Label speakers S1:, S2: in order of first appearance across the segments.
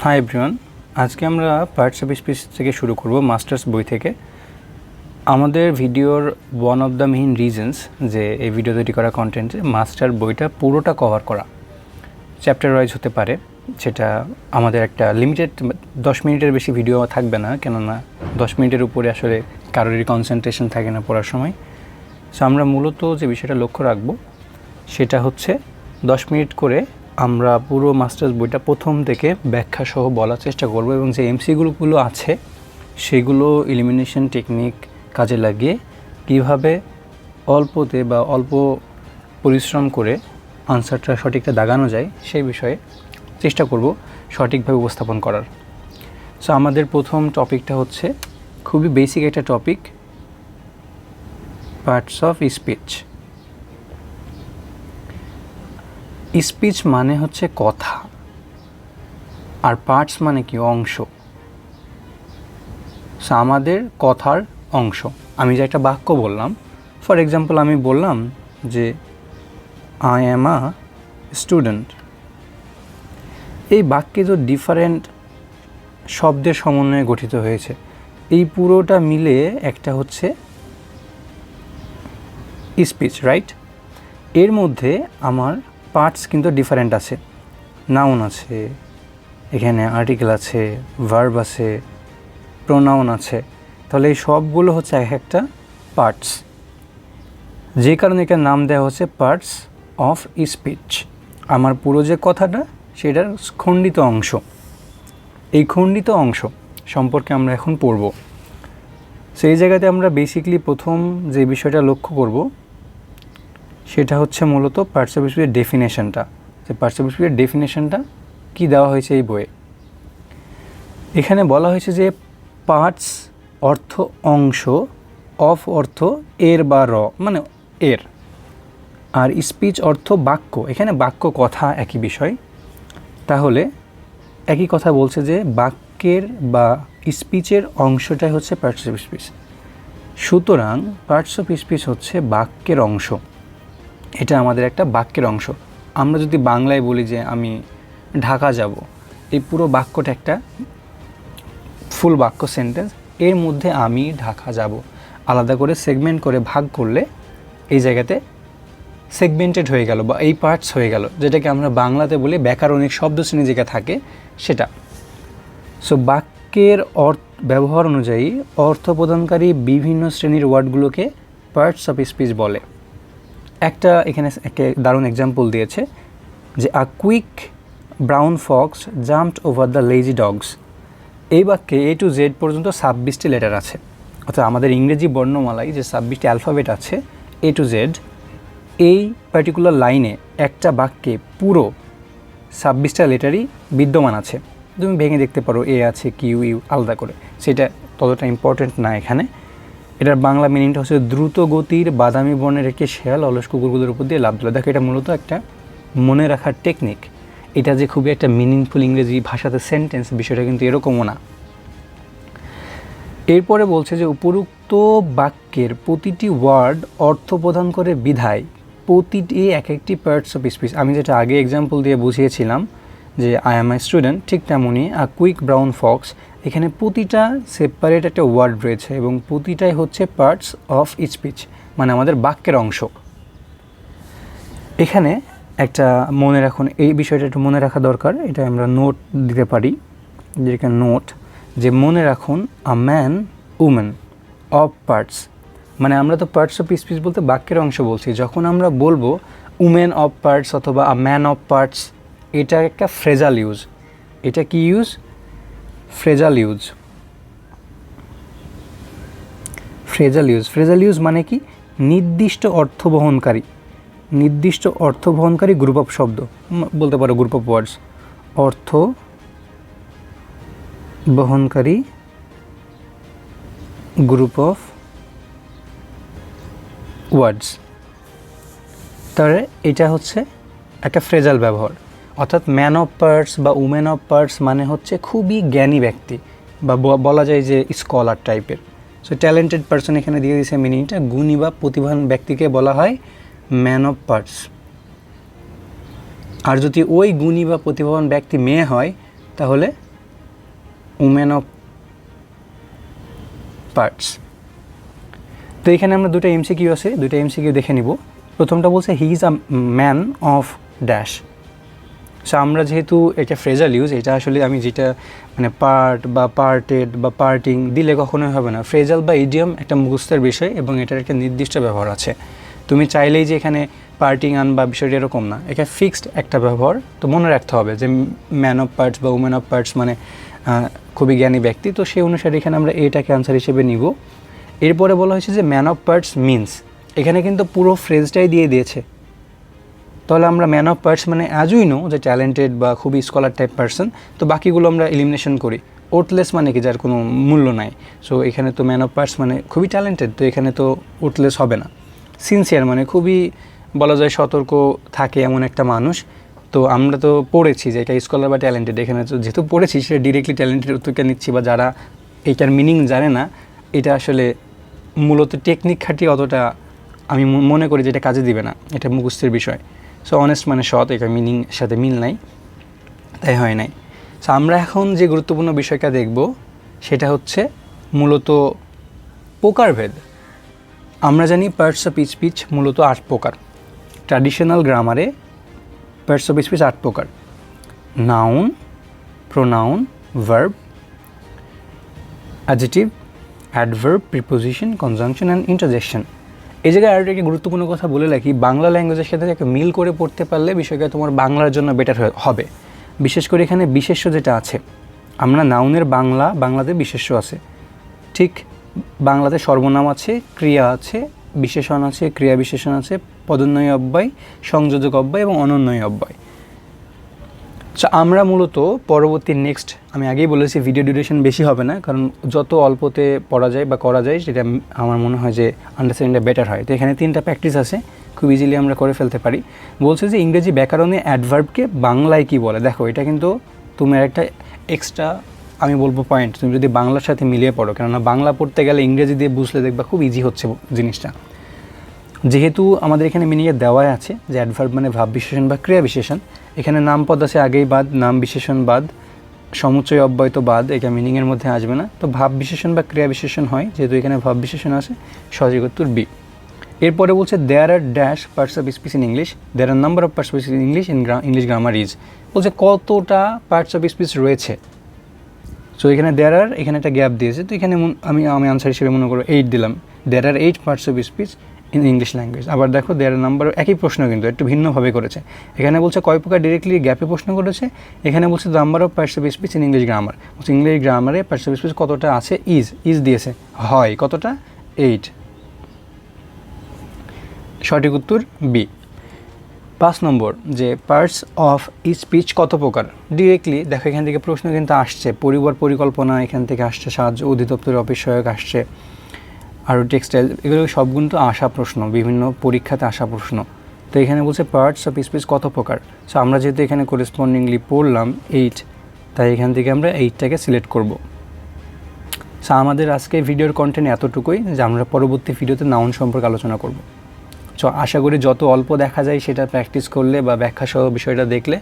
S1: Hi everyone, আজকে আমরা parts of speech থেকে শুরু করব মাস্টার্স বই থেকে। আমাদের ভিডিওর one of the main reasons যে এই ভিডিও তৈরি করা কন্টেন্টে মাস্টার বইটা পুরোটা কভার করা, চ্যাপ্টার ওয়াইজ হতে পারে, সেটা আমাদের একটা লিমিটেড 10 মিনিটের বেশি ভিডিও থাকবে না, কেননা 10 মিনিটের উপরে আসলে কারোরই কনসেন্ট্রেশন থাকে না পড়ার সময়। সো আমরা মূলত যে বিষয়টা লক্ষ্য রাখব সেটা হচ্ছে 10 মিনিট করে আমরা পুরো মাস্টার্স বইটা প্রথম থেকে ব্যাখ্যা সহ বলার চেষ্টা করব, এবং যে এমসিকিউগুলো আছে সেগুলো এলিমিনেশন টেকনিক কাজে লাগিয়ে কীভাবে অল্পতে বা অল্প পরিশ্রম করে আনসারটা সঠিকটা দাগানো যায় সেই বিষয়ে চেষ্টা করব সঠিকভাবে উপস্থাপন করার। সো আমাদের প্রথম টপিকটা হচ্ছে খুবই বেসিক একটা topic, parts of speech. Speech মানে হচ্ছে কথা, আর পার্টস মানে কি অংশ। সো আমাদের কথার অংশ। আমি যে একটা বাক্য বললাম, ফর এক্সাম্পল আমি বললাম যে আই অ্যাম আ স্টুডেন্ট। এই বাক্যে তো ডিফারেন্ট শব্দের সমন্বয়ে গঠিত হয়েছে, এই পুরোটা মিলে একটা হচ্ছে স্পিচ, রাইট? এর মধ্যে আমার পার্টস কিন্তু ডিফারেন্ট আছে, নাউন আছে, এখানে আর্টিকেল আছে, ভার্ব আছে, প্রোনাউন আছে। তাহলে এই সবগুলো হচ্ছে এক একটা পার্টস, যে কারণে এখানে নাম দেওয়া হচ্ছে পার্টস অফ স্পিচ। আমার পুরো যে কথাটা সেটার খণ্ডিত অংশ। এই খণ্ডিত অংশ সম্পর্কে আমরা এখন পড়ব। সেই জায়গাতে আমরা বেসিকলি প্রথম যে বিষয়টা লক্ষ্য করব সেটা হচ্ছে মূলত পার্টস অফ স্পিচের ডেফিনেশনটা। যে পার্টস অফ স্পিচের ডেফিনেশনটা কী দেওয়া হয়েছে এই বইয়ে। এখানে বলা হয়েছে যে পার্টস অর্থ অংশ, অফ অর্থ এর বা র মানে এর, আর স্পিচ অর্থ বাক্য। এখানে বাক্য কথা একই বিষয়, তাহলে একই কথা বলছে যে বাক্যের বা স্পিচের অংশটাই হচ্ছে পার্টস অফ স্পিচ। সুতরাং পার্টস অফ স্পিচ হচ্ছে বাক্যের অংশ, এটা আমাদের একটা বাক্যের অংশ। আমরা যদি বাংলায় বলি যে আমি ঢাকা যাব, এই পুরো বাক্যটা একটা ফুল বাক্য, সেন্টেন্স। এর মধ্যে আমি ঢাকা যাব আলাদা করে সেগমেন্ট করে ভাগ করলে এই জায়গাতে সেগমেন্টেড হয়ে গেল বা এই পার্টস হয়ে গেল, যেটাকে আমরা বাংলাতে বলি ব্যাকরণিক শব্দ শ্রেণী যেটা থাকে সেটা। সো বাক্যের ব্যবহার অনুযায়ী অর্থ প্রদানকারী বিভিন্ন শ্রেণীর ওয়ার্ডগুলোকে পার্টস অফ স্পিচ বলে। একটা এখানে একটা দারুণ এক্সাম্পল দিয়েছে যে আ quick brown Fox jumped over the lazy dogs. এই বাক্যে এ টু জেড পর্যন্ত 26টি লেটার আছে, অর্থাৎ আমাদের ইংরেজি বর্ণমালায় যে 26টি অ্যালফাবেট আছে এ টু জেড, এই পার্টিকুলার লাইনে একটা বাক্যে পুরো 26টা লেটারই বিদ্যমান আছে। তুমি ভেঙে দেখতে পারো এ আছে, কিউ, ইউ আলাদা করে, সেটা ততটা ইম্পর্টেন্ট না এখানে। এটার বাংলা মিনিংটা হচ্ছে দ্রুত গতির বাদামি বর্ণের একটি শেয়াল অলস কুকুরগুলোর উপর দিয়ে লাফ দিল। দেখো, এটা মূলত একটা মনে রাখার টেকনিক। এটা যে খুবই একটা মিনিংফুল ইংরেজি ভাষাতে সেন্টেন্স, বিষয়টা কিন্তু এরকমও না। এরপরে বলছে যে উপরোক্ত বাক্যের প্রতিটি ওয়ার্ড অর্থ প্রদান করে বিধায় প্রতিটি এক একটি পার্টস অফ স্পিচ। আমি যেটা আগে এক্সাম্পল দিয়ে বুঝিয়েছিলাম যে আই অ্যাম আ স্টুডেন্ট, ঠিক তেমনই আ কুইক ব্রাউন ফক্স, এখানে প্রতিটা সেপারেট একটা ওয়ার্ড রয়েছে এবং প্রতিটাই হচ্ছে পার্টস অফ স্পিচ, মানে আমাদের বাক্যের অংশ। এখানে একটা মনে রাখুন, এই বিষয়টা একটু মনে রাখা দরকার, এটা আমরা নোট দিতে পারি, যেটা নোট যে মনে রাখুন a man women of parts, মানে আমরা তো পার্টস অফ স্পিচ বলতে বাক্যের অংশ বলছি। যখন আমরা বলবো উমেন অফ পার্টস অথবা আ ম্যান অফ পার্টস, এটা একটা ফ্রেজাল ইউজ। এটা কি use? Phrasal use. Phrasal use, phrasal use মানে কি? নির্দিষ্ট অর্থ বহনকারী, নির্দিষ্ট অর্থ বহনকারী গ্রুপ অফ শব্দ বলতে পারো, গ্রুপ অফ ওয়ার্ডস, অর্থ বহনকারী গ্রুপ অফ ওয়ার্ডস। তাহলে এটা হচ্ছে একটা ফ্রেজাল ব্যবহার। অর্থাৎ ম্যান অফ পার্টস বা উমেন অফ পার্টস মানে হচ্ছে খুবই জ্ঞানী ব্যক্তি, বা বলা যায় যে স্কলার টাইপের। সো ট্যালেন্টেড পার্সন এখানে দিয়ে দিয়েছে মিনিংটা, গুণী বা প্রতিভাবান ব্যক্তিকে বলা হয় ম্যান অফ পার্টস। আর যদি ওই গুণী বা প্রতিভাবান ব্যক্তি মেয়ে হয় তাহলে উমেন অফ পার্টস। তো এখানে আমরা দুটো এমসিকিউ আছে, দুটো এমসিকিউ দেখে নিব। প্রথমটা বলছে he is a man of dash. So আমরা যেহেতু এটা ফ্রেজাল ইউজ, এটা আসলে আমি যেটা মানে পার্ট বা পার্টেড বা পার্টিং দিলে কখনোই হবে না। ফ্রেজাল বা ইডিয়ম একটা মুখস্থের বিষয় এবং এটার একটা নির্দিষ্ট ব্যবহার আছে। তুমি চাইলেই যে এখানে পার্টিং আনবা, বিষয়টা এরকম না, এটা ফিক্সড একটা ব্যবহার। তো মনে রাখতে হবে যে ম্যান অফ পার্টস বা উমেন অফ পার্টস মানে খুবই জ্ঞানী ব্যক্তি। তো সেই অনুসারে এখানে আমরা এটাকে আনসার হিসেবে নিব। এরপরে বলা হয়েছে যে ম্যান অফ পার্টস মিনস, এখানে কিন্তু পুরো ফ্রেজটাই দিয়ে দিয়েছে। তাহলে আমরা ম্যান অফ পার্টস মানে অ্যাজ উই নো যে ট্যালেন্টেড বা খুবই স্কলার টাইপ পার্সন। তো বাকিগুলো আমরা এলিমিনেশন করি। ওর্থলেস মানে কি, যার কোনো মূল্য নাই। সো এখানে তো ম্যান অফ পার্টস মানে খুবই ট্যালেন্টেড, তো এখানে তো ওর্থলেস হবে না। সিনসিয়ার মানে খুবই বলা যায় সতর্ক থাকে এমন একটা মানুষ। তো আমরা তো পড়েছি যে এটা স্কলার বা ট্যালেন্টেড, এখানে তো যেহেতু পড়েছি সেটা ডিরেক্টলি ট্যালেন্টেড উত্তরটা নিচ্ছি। বা যারা এইটার মিনিং জানে না, এটা আসলে মূলত টেকনিক খাটিয়ে অতটা আমি মনে করি যে এটা কাজে দিবে না, এটা মুখস্থের বিষয়। সো অনেস্ট মানে সৎ, এটা মিনিং সাথে মিল নাই, তাই হয় নাই। সো আমরা এখন যে গুরুত্বপূর্ণ বিষয়টা দেখব সেটা হচ্ছে মূলত প্রকারভেদ। আমরা জানি পার্টস অফ স্পিচ মূলত 8 প্রকার। ট্র্যাডিশনাল গ্রামারে পার্টস অফ স্পিচ 8 প্রকার: noun, pronoun, verb, adjective, adverb, preposition, conjunction and interjection. এই জায়গায় আরেকটা একটি গুরুত্বপূর্ণ কথা বলে রাখি, বাংলা ল্যাঙ্গুয়েজের সাথে একটা মিল করে পড়তে পারলে বিষয়টা তোমার বাংলার জন্য বেটার হবে। বিশেষ করে এখানে বিশেষ্য যেটা আছে, আমরা নাউনের বাংলাতে বিশেষ্য আছে, ঠিক বাংলাতে সর্বনাম আছে, ক্রিয়া আছে, বিশেষণ আছে, ক্রিয়া বিশেষণ আছে, পদোন্নয়ী অব্যয়, সংযোজক অব্যয় এবং অনন্যয়ী অব্যয়। সো আমরা মূলত পরবর্তী নেক্সট, আমি আগেই বলেছি ভিডিও ডিউরেশন বেশি হবে না, কারণ যত অল্পতে পড়া যায় বা করা যায় সেটা আমার মনে হয় যে আন্ডারস্ট্যান্ডিংটা বেটার হয়। তো এখানে 3টা প্র্যাকটিস আছে, খুব ইজিলি আমরা করে ফেলতে পারি। বলছে যে ইংরেজি ব্যাকরণে অ্যাডভার্বকে বাংলায় কি বলে। দেখো এটা কিন্তু তুমি একটা এক্সট্রা আমি বলবো পয়েন্ট, তুমি যদি বাংলার সাথে মিলিয়ে পড়ো, কেননা বাংলা পড়তে গেলে ইংরেজি দিয়ে বুঝলে দেখবা খুব ইজি হচ্ছে জিনিসটা। যেহেতু আমাদের এখানে মিনিংয়ে দেওয়াই আছে যে অ্যাডভার্ব মানে ভাব বিশেষণ বা ক্রিয়া বিশেষণ, এখানে নামপদ আছে আগেই বাদ, নাম বিশেষণ বাদ, সমুচ্চয় অব্যয় তো বাদ, এটা মিনিংয়ের মধ্যে আসবে না। তো ভাব বিশেষণ বা ক্রিয়া বিশেষণ হয়, যেহেতু এখানে ভাব বিশেষণ আছে, সঠিক উত্তর বি। এরপরে বলছে there are dash parts of speech in English, there are number of parts of speech in English English grammar is. বলছে কতটা পার্টস অফ স্পিচ রয়েছে। সো এখানে দেয়ার আর, এখানে একটা গ্যাপ দিয়েছে, তো এখানে আমি আনসার হিসেবে মনে করো 8 দিলাম। দেয়ার আর 8 parts of speech in English language. আবার দেখো দেয়ার নাম্বার, একই প্রশ্ন কিন্তু একটু ভিন্নভাবে করেছে। এখানে বলছে কয় প্রকার, ডিরেক্টলি গ্যাপে প্রশ্ন করেছে। এখানে বলছে number of parts of speech in English grammar, বলছে ইংলিশ গ্রামারে পার্টস অফ স্পিচ কতটা আছে, ইজ দিয়েছে, হয় কতটা, 8। সঠিক উত্তর বি। 5 নম্বর যে পার্টস অফ স্পিচ কত প্রকার। ডিরেক্টলি দেখো এখান থেকে প্রশ্ন কিন্তু আসছে, পরিকল্পনা এখান থেকে আসছে, সাহায্য অধিদপ্তরের অফিস সহায়ক আসছে, আর টেক্সটাইল, এগুলো সব কিন্তু আসা প্রশ্ন, বিভিন্ন পরীক্ষাতে আসা প্রশ্ন। তো এখানে বলছে পার্টস অফ স্পিচ কত প্রকার। সো আমরা যেহেতু এখানে করেসপন্ডিংলি পড়লাম 8, তাই এখান থেকে আমরা 8টাকে সিলেক্ট করব। সো আমাদের আজকে ভিডিওর কন্টেন্ট এতটুকুই, যে আমরা পরবর্তী ভিডিওতে নাউন সম্পর্কে আলোচনা করব। সো আশা করি যত অল্প দেখা যায় সেটা প্র্যাকটিস করলে বা ব্যাখ্যা সহ বিষয়টা দেখলে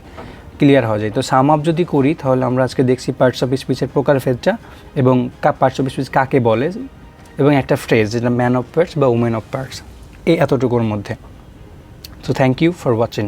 S1: ক্লিয়ার হওয়া যায়। তো সাম আপ যদি করি তাহলে আমরা আজকে দেখছি পার্টস অফ স্পিচের প্রকারভেদটা এবং পার্টস অফ স্পিচ কাকে বলে, এবং একটা ফ্রেজ যেটা ম্যান অফ পার্টস বা উমেন অফ পার্টস, এই এতটুকুর মধ্যে। So thank you for watching.